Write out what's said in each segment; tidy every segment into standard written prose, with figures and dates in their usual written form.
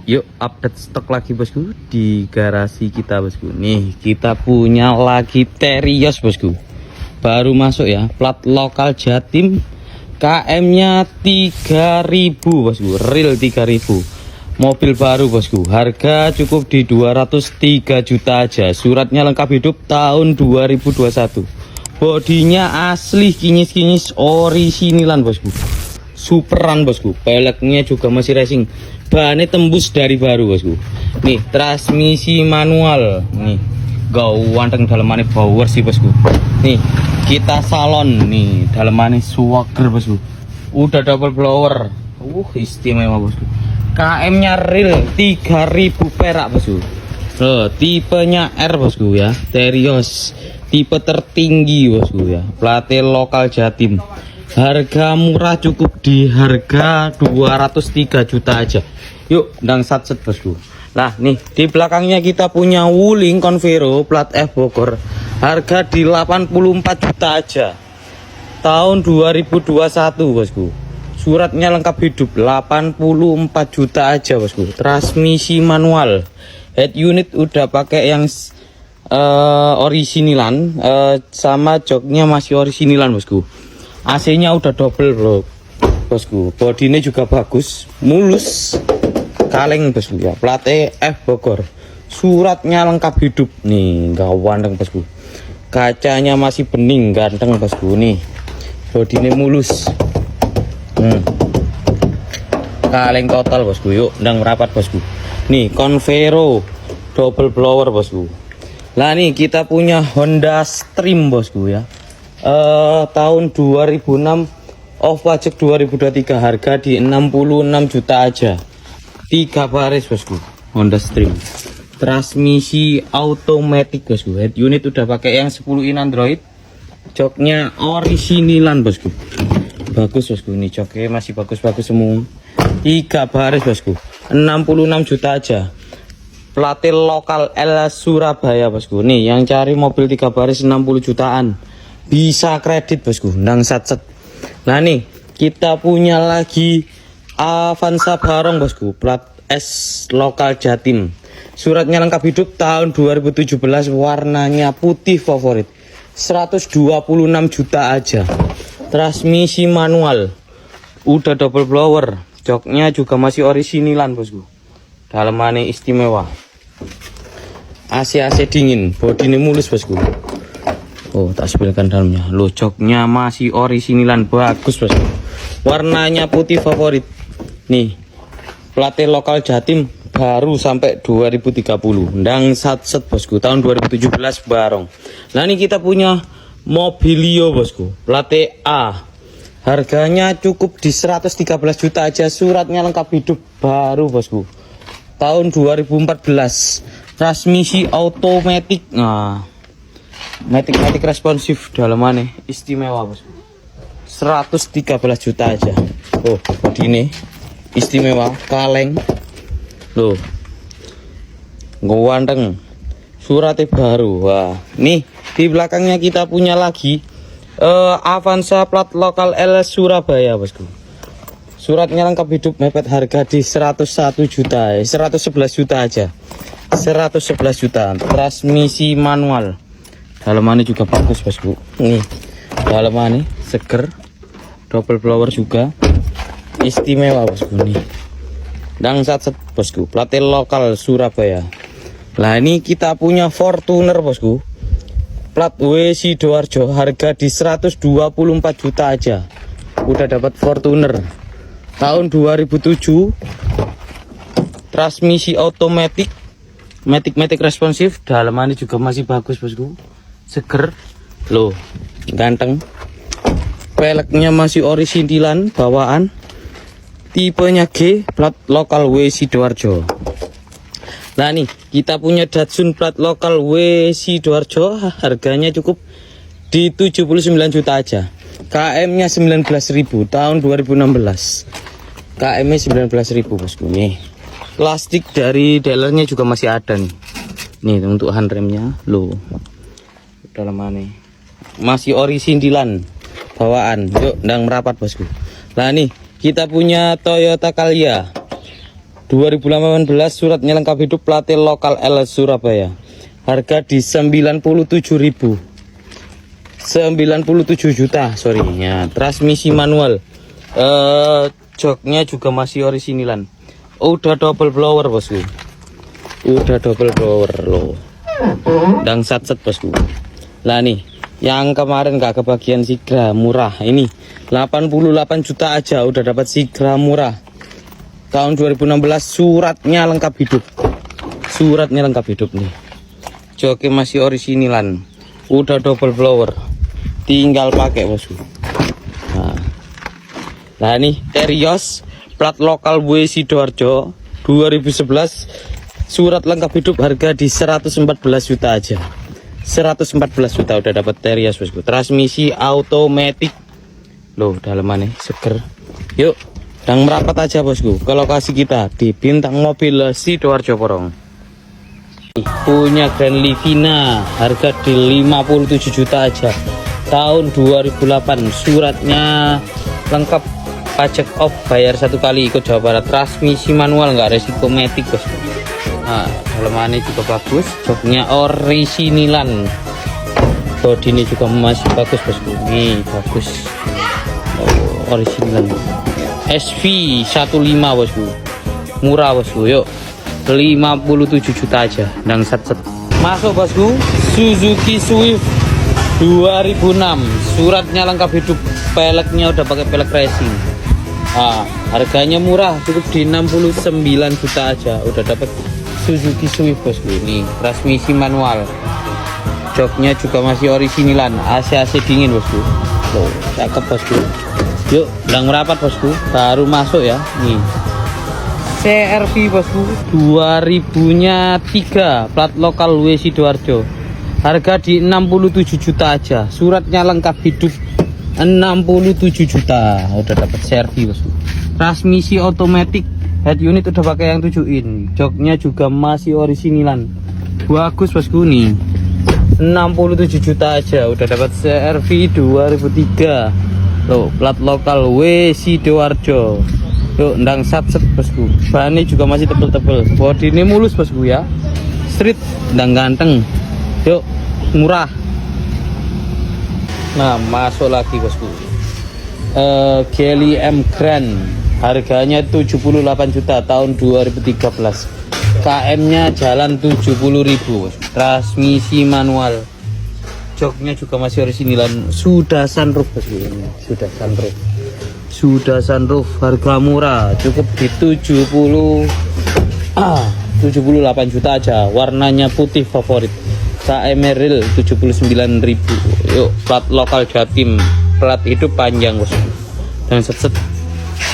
Yuk update stok lagi bosku di garasi kita bosku. Nih kita punya lagi Terios bosku, baru masuk ya, plat lokal Jatim, KM nya 3000 bosku, real 3000, mobil baru bosku, harga cukup di 203 juta aja, suratnya lengkap hidup tahun 2021, bodinya asli kinyis-kinyis originalan bosku, superan bosku, peleknya juga masih racing, bahannya tembus dari baru bosku. Nih transmisi manual, nih gawanteng dalamannya power sih bosku. Nih kita salon, nih dalamannya swagger bosku, udah double blower, istimewa bosku. KM nya real 3000 perak bosku. Tipenya R bosku ya, Terios, tipe tertinggi bosku ya, plate lokal Jatim, harga murah cukup di harga 203 juta aja. Yuk ndang satset bosku. Nah nih di belakangnya kita punya Wuling Convero plat F Bogor, harga di 84 juta aja, tahun 2021 bosku, suratnya lengkap hidup, 84 juta aja bosku, transmisi manual, head unit udah pakai yang originalan, sama joknya masih originalan bosku, AC nya udah double bro bosku, bodinya juga bagus, mulus, kaleng bosku ya, plate F Bogor, suratnya lengkap hidup, nih gawandeng bosku, kacanya masih bening ganteng bosku, nih bodinya mulus, kaleng total bosku. Yuk ndang merapat bosku. Nih Convero double blower bosku. Lah nih kita punya Honda Stream bosku ya, tahun 2006, off pajak 2023, harga di 66 juta aja, 3 baris bosku, Honda Stream, transmisi automatic bosku, head unit udah pakai yang 10 in Android, joknya originalan bosku, bagus bosku, ini joknya masih bagus-bagus semua, 3 baris bosku, 66 juta aja, plate lokal L Surabaya bosku. Nih yang cari mobil 3 baris 60 jutaan bisa kredit bosku, ndang satset. Nah nih kita punya lagi Avanza Barong bosku, plat S lokal Jatim, suratnya lengkap hidup tahun 2017, warnanya putih favorit, 126 juta aja, transmisi manual, udah double blower, joknya juga masih originalan bosku, dalamannya istimewa, AC dingin, bodinya mulus bosku. Tak sepilkan dalamnya, lo joknya masih originalan, bagus bosku, warnanya putih favorit. Nih plate lokal Jatim, baru sampai 2030, ndang satset bosku, tahun 2017 barong. Nah ini kita punya Mobilio bosku, plate A, harganya cukup di 113 juta aja, suratnya lengkap hidup baru bosku, tahun 2014, transmisi automatic, matic responsif, dalamannya istimewa bosku, 113 juta aja. Ini istimewa, kaleng loh, ganteng, suratnya baru. Wah nih di belakangnya kita punya lagi Avanza plat lokal L Surabaya bosku, suratnya lengkap hidup, mepet, harga di 101 juta, 111 juta aja, 111 juta, transmisi manual, dalamannya juga bagus bosku, nih dalamannya seger, double blower juga istimewa bosku, nih ndang satset bosku, plate lokal Surabaya. Lah ini kita punya Fortuner bosku, plat W Sidoarjo, harga di 124 juta aja, udah dapat Fortuner tahun 2007, transmisi automatic, matic responsif, dalamannya juga masih bagus bosku, seger loh, ganteng, peleknya masih originalan bawaan, tipenya G, plat lokal W Sidoarjo. Nah nih kita punya Datsun plat lokal W Sidoarjo, harganya cukup di 79 juta aja, KM nya 19.000, tahun 2016, KM nya 19.000 bosku. Nih plastik dari dealernya juga masih ada nih untuk handremnya loh, dalamannya masih originalan bawaan. Yuk ndang merapat bosku. Nah nih kita punya Toyota Calya 2018, suratnya lengkap hidup, plat lokal L Surabaya. Harga di 97.000. 97 juta, sorry ya. Transmisi manual. Joknya juga masih orisinilan. Udah double blower bosku. Udah double blower loh. Dan satset bosku. Lah nih, yang kemarin gak kebagian Sigra murah ini 88 juta aja udah dapat Sigra murah. Tahun 2016, suratnya lengkap hidup. Suratnya lengkap hidup nih. Joknya masih orisinilan. Udah double blower. Tinggal pakai bosku. Nah nih Terios plat lokal W Sidoarjo 2011, surat lengkap hidup, harga di 114 juta aja. 114 juta udah dapat Terios bosku. Transmisi automatic. Loh dalemannya seger. Yuk dan merapat aja bosku ke lokasi kita di Bintang Mobil Sidoarjo Porong. Punya Grand Livina, harga di 57 juta aja. Tahun 2008, suratnya lengkap, pajak off, bayar 1 kali, ikut Jawa Barat. Transmisi manual, nggak resiko matic bosku. Nah dalemannya juga bagus, joknya orisinilan, bodi ini juga masih bagus bosku. Nih bagus, orisinilan. SV15 bosku, murah bosku. Yuk 57 juta aja. Dan set masuk bosku. Suzuki Swift 2006, suratnya lengkap hidup, peleknya udah pakai pelek racing. Harganya murah, cukup di 69 juta aja udah dapat Suzuki Swift bosku. Ini transmisi manual, joknya juga masih orisinilan, AC dingin bosku. Loh cakep bosku. Yuk udah merapat bosku, baru masuk ya. Nih CRV bosku, 2000-nya 3, plat lokal W Sidoarjo. Harga di 67 juta aja. Suratnya lengkap hidup, 67 juta udah dapat CRV bosku. Transmisi otomatis, head unit udah pakai yang 7 in. Joknya juga masih orisinilan. Bagus bosku nih. 67 juta aja udah dapat CRV 2003. Loh, plat lokal W Sidoarjo. Yuk, ndang satset bosku. Bahannya juga masih tebel-tebel. Bodi ini mulus bosku ya. Street, ndang ganteng. Yuk, murah. Nah, masuk lagi bosku. Geli M Grand, harganya 78 juta tahun 2013. KM-nya jalan 70.000. Transmisi manual. Joknya juga masih orisinilan. Sudah sunroof bosku. Sudah sunroof. Sudah sunroof, harga murah, cukup di 78 juta aja. Warnanya putih favorit. Emerald 79.000. Yuk, plat lokal Jatim, plat hidup panjang bosku. Dan set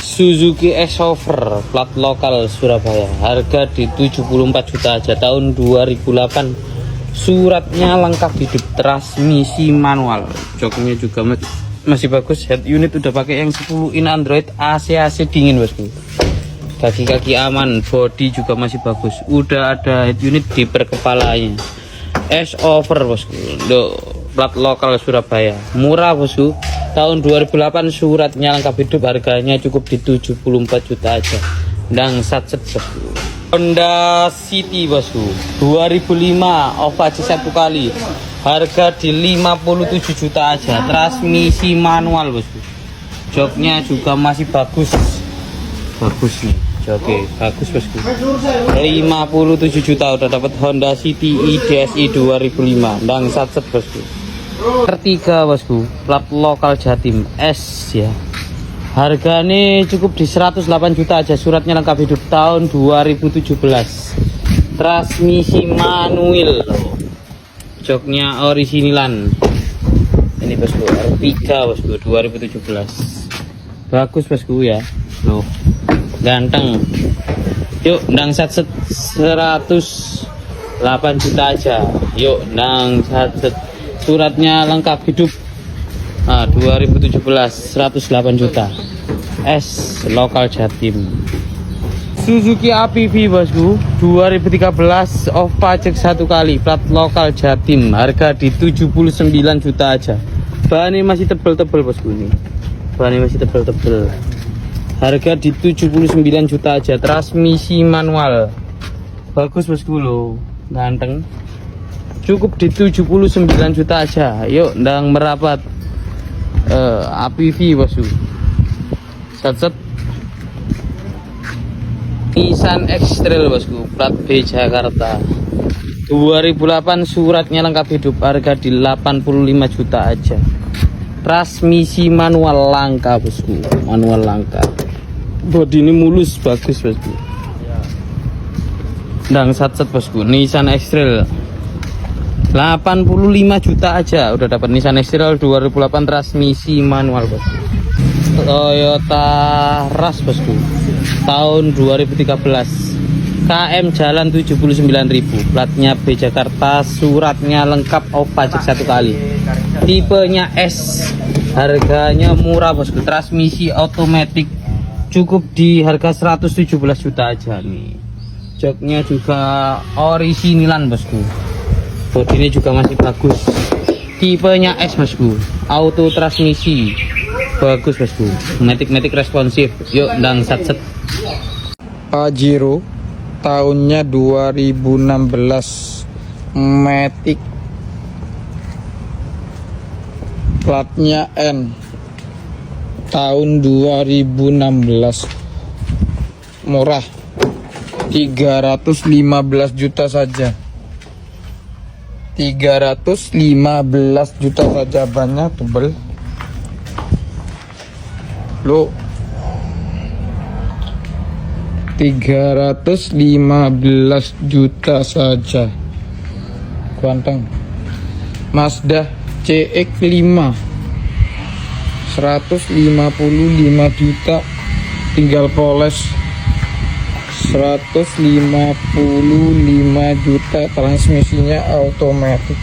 Suzuki X-Over, plat lokal Surabaya, harga di 74 juta aja. Tahun 2008, suratnya lengkap hidup, transmisi manual, joknya juga masih bagus. Head unit udah pakai yang 10 in Android, AC dingin bosku. Kaki-kaki aman, body juga masih bagus. Udah ada head unit di perkepalanya. S-Over bosku, plat lokal Surabaya, murah bosku. Tahun 2008, suratnya lengkap hidup, harganya cukup di 74 juta aja. Dan satset bosku. Honda City bosku, 2005, OVAC 1 kali, harga di 57 juta aja. Transmisi manual bosku. Joknya juga masih bagus. Bagus nih. Oke, bagus bosku. 57 juta udah dapat Honda City IDSI 2005. Dan satset bosku. Vertiga bosku, plat lokal Jatim S ya. Harganya cukup di 108 juta aja. Suratnya lengkap hidup, tahun 2017. Transmisi manual. Joknya orisinilan. Ini bosku, Vertiga bosku 2017. Bagus bosku ya. Loh, ganteng. Yuk ndang satset 108 juta aja. Yuk ndang satset, suratnya lengkap hidup. 2017 108 juta. S lokal Jatim. Suzuki APV bosku, 2013, off pajak 1 kali, plat lokal Jatim, harga di 79 juta aja. Bahannya masih tebel-tebel bosku ini. Bahannya masih tebel-tebel. Harga di 79 juta aja. Transmisi manual. Bagus bosku loh. Ganteng. Cukup di 79 juta aja. Yuk ndang merapat. APV bosku. Set. Nissan X-Trail bosku, plat B Jakarta 2008, suratnya lengkap hidup, harga di 85 juta aja. Transmisi manual langka bosku, manual langka. Bodi ini mulus, bagus bosku. Ndang set bosku, Nissan X-Trail 85 juta aja udah dapat Nissan X-Trail 2008 transmisi manual bosku. Toyota Rush bosku, tahun 2013, KM jalan 79.000, platnya B Jakarta, suratnya lengkap, pajak 1 kali, tipenya S, harganya murah bosku, transmisi otomatis, cukup di harga 117 juta aja nih. Joknya juga originalan bosku, bodinya juga masih bagus, tipenya S bosku, auto transmisi. Bagus bosku, matic responsif. Yuk ndang set. Pajero tahunnya 2016, matic, platnya N, tahun 2016, murah 315 juta saja. 315 juta saja, banyak tebel lo. 315 juta saja, ganteng. Mazda CX-5 155 juta, tinggal poles. 155 juta, transmisinya otomatis.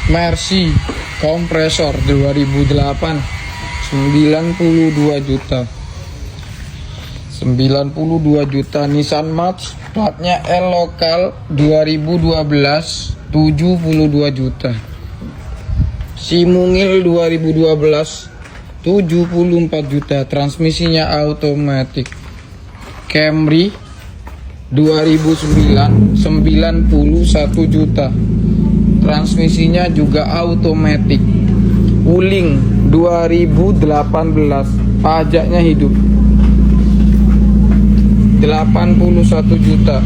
Mercy kompresor 2008 92 juta. 92 juta. Nissan March platnya L lokal 2012 72 juta. Simungil 2012 74 juta, transmisinya otomatis. Camry 2009 91 juta, transmisinya juga otomatis. Wuling 2018, pajaknya hidup, 81 juta.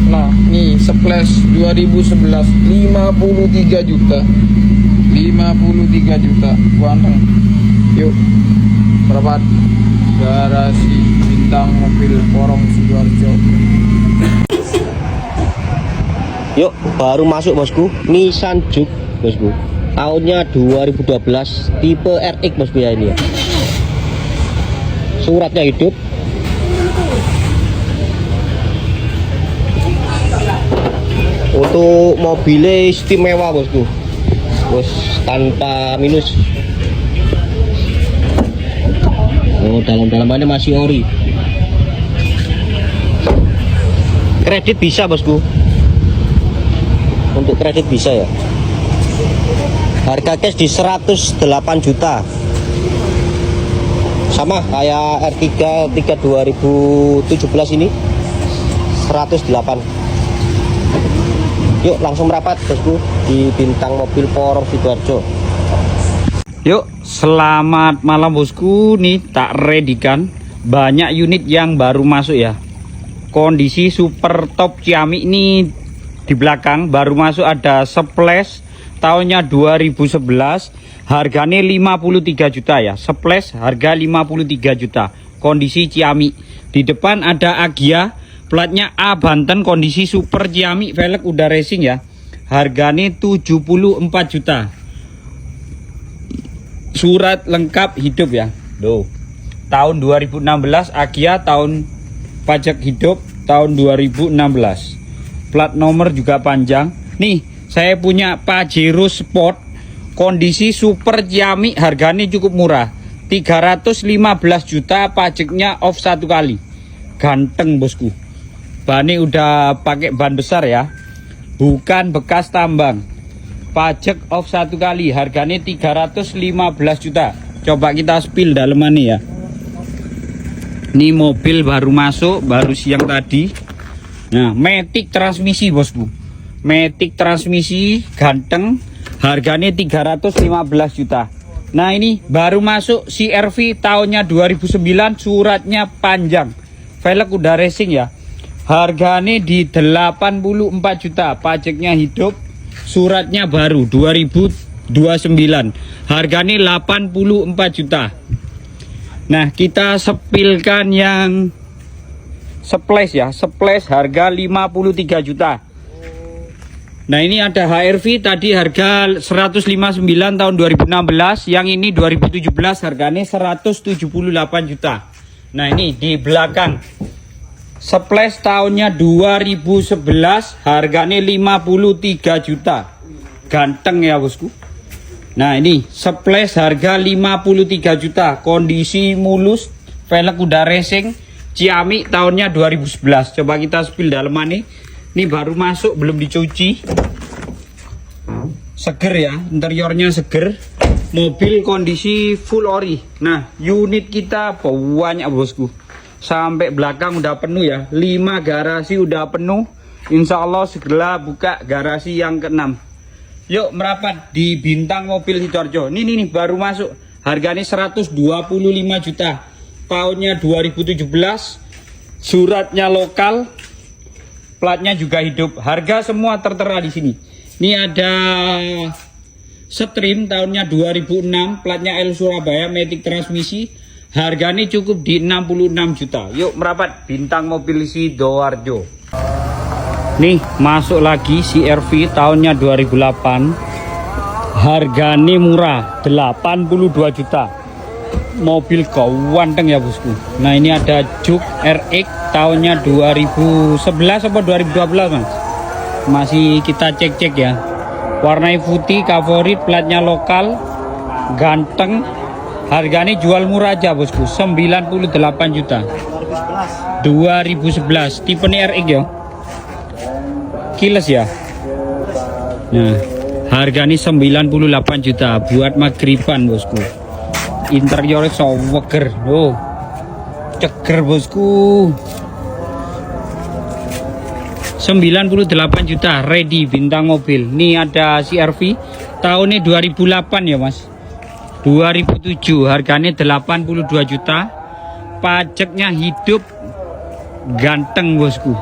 Nah, nih Splash 2011 53 juta. 53 juta, ganteng. Yuk, berapa? Garasi Bintang Mobil Porong Sidoarjo. Yuk, baru masuk bosku, Nissan Juke bosku, tahunnya 2012, tipe RX bosku ya ini ya. Suratnya hidup. Untuk mobilnya istimewa bosku, bos, tanpa minus. Oh, dalam-dalamannya masih ori. Kredit bisa bosku, untuk kredit bisa ya. Harga cash di 108 juta, sama kayak R3 2017 ini 108. Yuk langsung merapat bosku di Bintang Mobil Porong Sidoarjo. Yuk, selamat malam bosku. Nih tak redikan banyak unit yang baru masuk ya. Kondisi super top Ciamik ini. Di belakang baru masuk ada Splash tahunnya 2011, harganya 53 juta ya. Splash harga 53 juta, kondisi Ciamik. Di depan ada Agya, platnya A Banten, kondisi super Ciamik, velg udah racing ya. Harganya 74 juta. Surat lengkap hidup ya. Loh. Tahun 2016 Agya, tahun pajak hidup tahun 2016. Plat nomor juga panjang. Nih, saya punya Pajero Sport, kondisi super Ciamik, harganya cukup murah. 315 juta, pajaknya off 1 kali. Ganteng bosku. Bannya udah pakai ban besar ya. Bukan bekas tambang. pajak off 1 kali, harganya 315 juta. Coba kita spill dalemannya ya. Ini mobil baru masuk, baru siang tadi. Nah, Matic transmisi bosku, Matic transmisi ganteng, harganya 315 juta. Nah, ini baru masuk CR-V tahunnya 2009, suratnya panjang, velg udah racing ya. Harganya di 84 juta, pajaknya hidup, suratnya baru 2029, harganya 84 juta. Nah, kita sepilkan yang splash ya, splash harga 53 juta. Nah, ini ada HR-V tadi harga 159 tahun 2016, yang ini 2017 harganya 178 juta. Nah, ini di belakang splash tahunnya 2011, harganya 53 juta. Ganteng ya bosku. Nah, ini splash harga 53 juta, kondisi mulus, velg udah racing, Ciamik tahunnya 2011. Coba kita spill daleman nih. Ini baru masuk, belum dicuci. Seger ya, interiornya seger. Mobil kondisi full ori. Nah, unit kita banyak bosku. Sampai belakang udah penuh ya. 5 garasi udah penuh. Insya Allah segera buka garasi yang ke-6. Yuk merapat di Bintang Mobil Sidoarjo. Ini baru masuk. Harganya 125 juta. Tahunnya 2017. Suratnya lokal. Platnya juga hidup. Harga semua tertera di sini. Ini ada Stream tahunnya 2006. Platnya L Surabaya, Matic transmisi. Harganya cukup di 66 juta. Yuk merapat Bintang Mobil Sidoarjo. Nih masuk lagi CR-V tahunnya 2008, harganya murah 82 juta. Mobil ganteng ya bosku. Nah, ini ada Juke RX tahunnya 2011 atau 2012 mas, masih kita cek ya. Warnanya putih, favorit, platnya lokal, ganteng. Harganya jual murah aja bosku, 98 juta. 2011 tipe RX ya, kiles ya. Nah, harganya 98 juta buat magriban bosku. Interiornya seger. Oh, ceger bosku. 98 juta ready Bintang Mobil. Nih ada CR-V tahunnya 2008 ya mas, 2007, harganya 82 juta. Pajaknya hidup, ganteng bosku.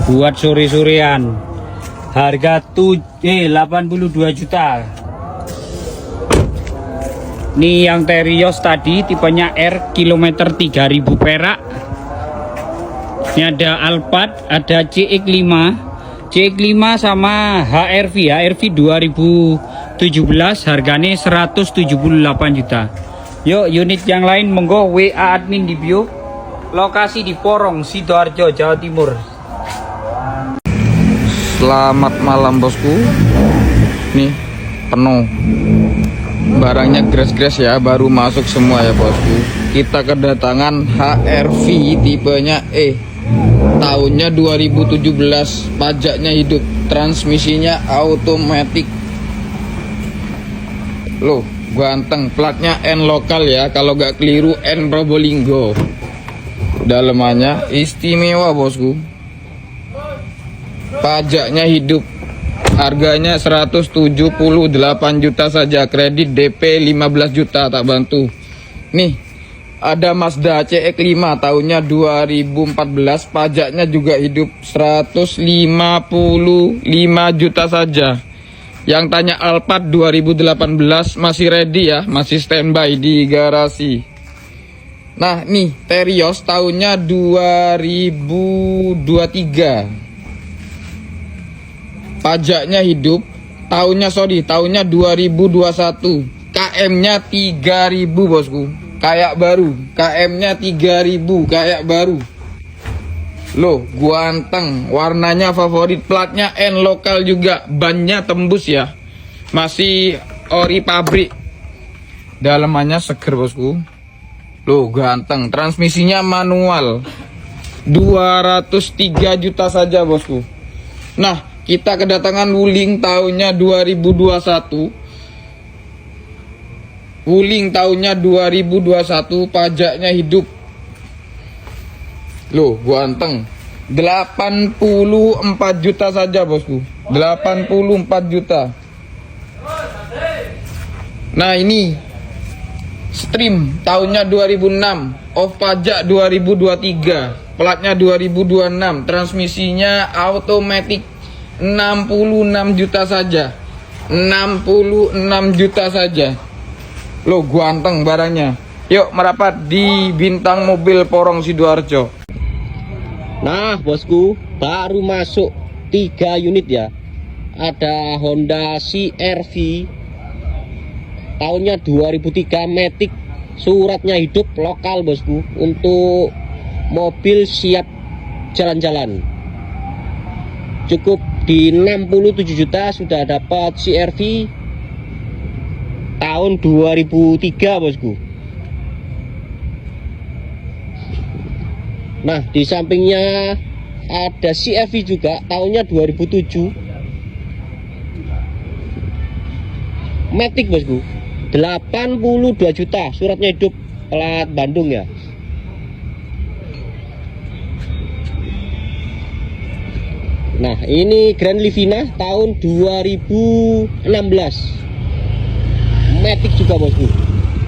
Buat sore-sorean, harga 82 juta. Nih yang Terios tadi tipenya R, kilometer 3000 perak. Ini ada Alphard, ada CX-5 sama HR-V 2017, harganya 178 juta. Yuk unit yang lain monggo WA admin di bio. Lokasi di Porong, Sidoarjo, Jawa Timur. Selamat malam bosku. Nih penuh. Barangnya gres-gres ya, baru masuk semua ya bosku. Kita kedatangan HR-V tipenya E. Tahunnya 2017, pajaknya hidup, transmisinya automatic. Loh, ganteng, platnya N lokal ya, kalau gak keliru N Probolinggo. Dalemannya istimewa bosku. Pajaknya hidup. Harganya 178 juta saja, kredit DP 15 juta tak bantu. Nih, ada Mazda CX-5 tahunnya 2014, pajaknya juga hidup, 155 juta saja. Yang tanya Alphard 2018 masih ready ya, masih standby di garasi. Nah, nih Terios tahunnya 2023. Pajaknya hidup, tahunnya 2021. KM-nya 3000 bosku, kayak baru. KM-nya 3000 kayak baru. Loh, ganteng, warnanya favorit, platnya N lokal juga, bannya tembus ya, masih ori pabrik. Dalemannya seger bosku. Loh, ganteng, transmisinya manual, 203 juta saja bosku. Nah, Kita kedatangan Wuling tahunnya 2021. Wuling tahunnya 2021, pajaknya hidup. Loh, gua anteng. 84 juta saja, bosku. 84 juta. Nah, ini Stream tahunnya 2006, off pajak 2023, platnya 2026, transmisinya automatic 66 juta saja. 66 juta saja. Loh, gua anteng barangnya. Yuk merapat di Bintang Mobil Porong Sidoarjo. Nah bosku, baru masuk 3 unit ya. Ada Honda CR-V tahunnya 2003, Matic, suratnya hidup, lokal bosku. Untuk mobil siap jalan-jalan. Cukup di 67 juta sudah dapat CR-V tahun 2003 bosku. Nah, di sampingnya ada CR-V juga tahunnya 2007, Matic bosku, 82 juta, suratnya hidup, plat Bandung ya. Nah, ini Grand Livina tahun 2016, Matic juga bosku,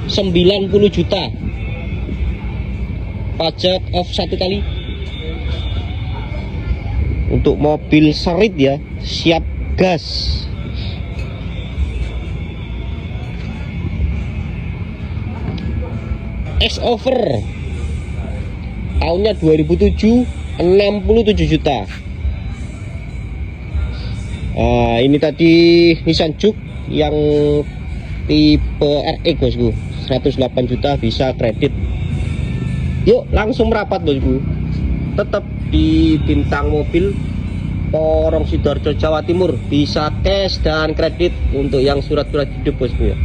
90 juta, pajak off 1 kali. Untuk mobil serit ya, siap gas. X-Over tahunnya 2007, 67 juta. Ini tadi Nissan Juke yang tipe RX bosku, 108 juta, bisa kredit. Yuk langsung merapat bosku, tetap di Bintang Mobil Porong Sidoarjo, Jawa Timur, bisa cash dan kredit untuk yang surat-surat hidup bosku ya.